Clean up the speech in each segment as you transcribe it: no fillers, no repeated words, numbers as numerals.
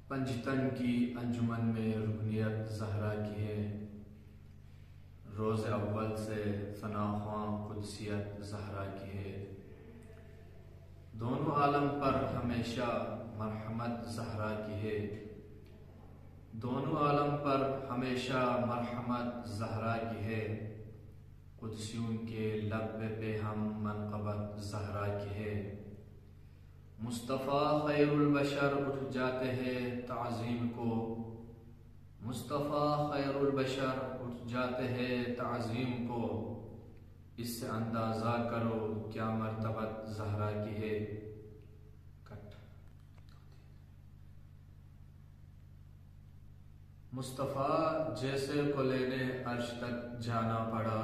پنجتن کی انجمن میں رکنیت زہرا کی ہے، روز اول سے فنا خواں قدسیت زہرا کی ہے۔ دونوں عالم پر ہمیشہ مرحمت زہرا کی ہے، دونوں عالم پر ہمیشہ مرحمت زہرا کی ہے۔ قدسیوں کے لب پہ ہم منقبت زہرا کی ہے۔ مصطفیٰ خیر البشر اٹھ جاتے ہیں تعظیم کو، مصطفیٰ خیر البشر اٹھ جاتے ہیں تعظیم کو، اس سے اندازہ کرو کیا مرتبت زہرا کی ہے۔ مصطفیٰ جیسے کو لینے عرش تک جانا پڑا،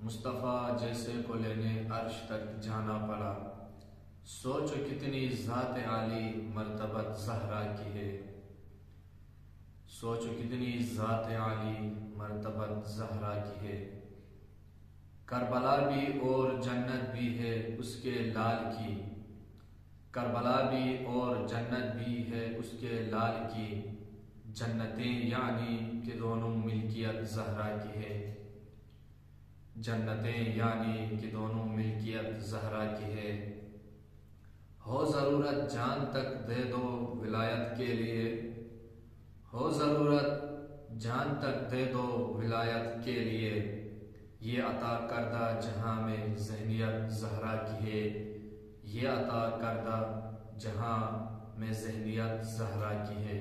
مصطفیٰ جیسے کو لینے عرش تک جانا پڑا، سوچو کتنی ذات عالی مرتبت زہرا کی ہے، سوچو کتنی ذات عالی مرتبت زہرا کی ہے۔ کربلا بھی اور جنت بھی ہے اس کے لال کی، کربلا بھی اور جنت بھی ہے اس کے لال کی، جنتیں یعنی کہ دونوں ملکیت زہرا کی ہے، جنتیں یعنی کہ دونوں ملکیت زہرا کی ہے۔ ہو ضرورت جان تک دے دو ولایت کے لیے، ہو ضرورت جان تک دے دو ولایت کے لیے، یہ عطا کردہ جہاں میں ذہنیت زہرا کی ہے، یہ عطا کردہ جہاں میں ذہنیت زہرا کی ہے۔